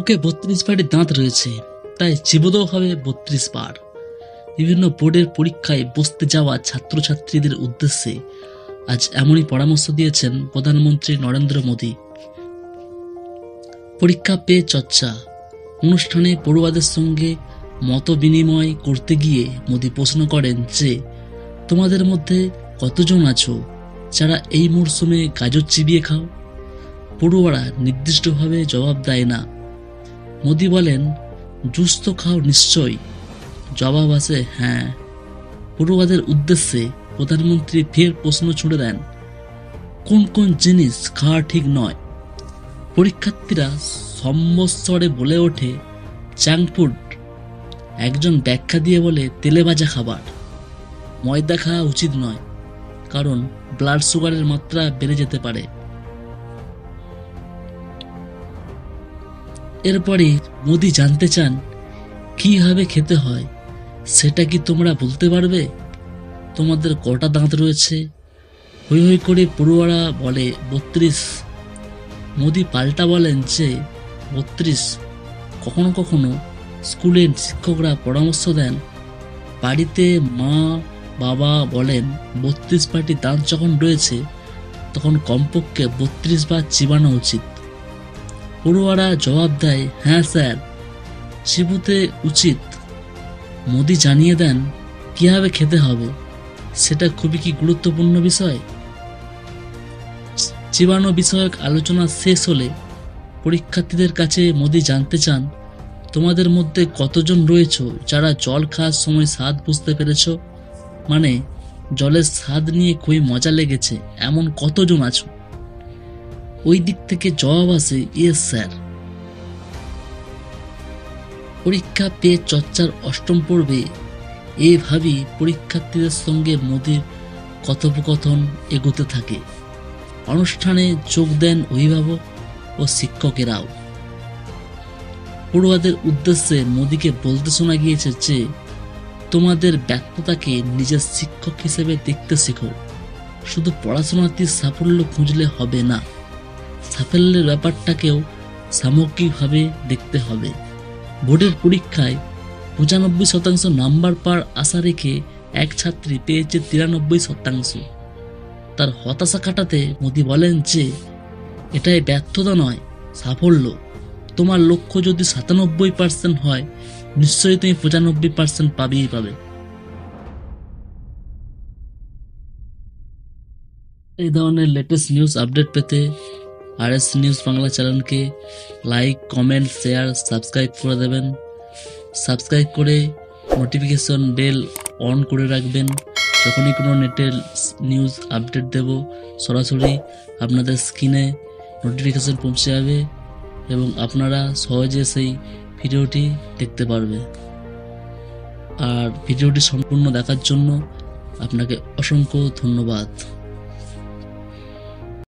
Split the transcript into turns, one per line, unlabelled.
মুখে 32 পাটি দাঁত রয়েছে, তাই চিবোতেও হবে 32 বার। বিভিন্ন বোর্ডের পরীক্ষায় বসতে যাওয়া ছাত্রছাত্রীদের উদ্দেশ্যে আজ এমনই পরামর্শ দিয়েছেন প্রধানমন্ত্রী নরেন্দ্র মোদী। পরীক্ষা পে চর্চা অনুষ্ঠানে পড়ুয়াদের সঙ্গে মত বিনিময় করতে গিয়ে মোদী প্রশ্ন করেন যে তোমাদের মধ্যে কতজন আছো যারা এই মরশুমে গাজর চিবিয়ে খাও। পড়ুয়ারা নির্দিষ্টভাবে জবাব দেয় না। মোদী বলেন, জুস তো খাও নিশ্চয়ই। জবাব আসে হ্যাঁ। পড়ুয়াদের উদ্দেশ্যে প্রধানমন্ত্রী ফের প্রশ্ন ছুড়ে দেন, কোন কোন জিনিস খাওয়া ঠিক নয়। পরীক্ষার্থীরা সম্বস্বরে বলে ওঠে জাঙ্ক ফুড। একজন ব্যাখ্যা দিয়ে বলে তেলে ভাজা খাবার। ময়দা খাওয়া উচিত নয়, কারণ ব্লাড সুগারের মাত্রা বেড়ে যেতে পারে। এরপরে মোদী জানতে চান কিভাবে খেতে হয় সেটা কি তোমরা বলতে পারবে? তোমাদের কটা দাঁত রয়েছে? হই হই করে পড়ুয়ারা বলে 32। মোদী পাল্টা বলেন যে 32। কখনো কখনো স্কুলের শিক্ষকরা পরামর্শ দেন, বাড়িতে মা বাবা বলেন 32 পাটি দাঁত যখন রয়েছে তখন কমপক্ষে 32 বার চিবানো উচিত। পড়ুয়ারা জবাব দেয়, হ্যাঁ স্যার, চিবোতে উচিত। মোদী জানিয়ে দেন কিভাবে খেতে হবে, সেটা খুবই কি গুরুত্বপূর্ণ বিষয়। চিবানো বিষয়ক আলোচনা শেষ হলে পরীক্ষার্থীদের কাছে মোদী জানতে চান, তোমাদের মধ্যে কতজন রয়েছে যারা জল খাওয়ার সময় স্বাদ বুঝতে পেরেছ, মানে জলের স্বাদ নিয়ে খুবই মজা লেগেছে এমন কতজন আছো। ওই দিক থেকে জবাব আসে ইয়েস স্যার। পরীক্ষা পে চর্চার 8ম পর্বে এভাবেই পরীক্ষার্থীদের সঙ্গে মোদীর কথোপকথন এগোতে থাকে। অনুষ্ঠানে যোগ দেন অভিভাবক ও শিক্ষকেরাও। পড়ুয়াদের উদ্দেশ্যে মোদীকে বলতে শোনা গিয়েছে যে তোমাদের ব্যর্থতাকে নিজের শিক্ষক হিসেবে দেখতে শেখো। শুধু পড়াশোনাতে সাফল্য খুঁজলে হবে না, সাফল্যের ব্যাপারটাকেও সামগ্রিকভাবে দেখতে হবে। বোর্ডের পরীক্ষায় 95% নাম্বার পাওয়ার আশা রেখে এক ছাত্রী পেয়েছে 93%। তার হতাশা কাটাতে মোদী বলেন যে এটাই ব্যর্থতা নয়, সাফল্য। তোমার লক্ষ্য যদি 97% হয়, নিশ্চয়ই তুমি 95% পাবেই পাবে। এই ধরনের লেটেস্ট নিউজ আপডেট পেতে RS নিউজ বাংলা চ্যানেলকে লাইক, কমেন্ট, শেয়ার, সাবস্ক্রাইব করে দেবেন। সাবস্ক্রাইব করে নোটিফিকেশন বেল অন করে রাখবেন। যখনই কোনো নেটের নিউজ আপডেট দেব সরাসরি আপনাদের স্ক্রিনে নোটিফিকেশন পৌঁছে যাবে এবং আপনারা সহজে সেই ভিডিওটি দেখতে পারবে। আর ভিডিওটি সম্পূর্ণ দেখার জন্য আপনাকে অসংখ্য ধন্যবাদ।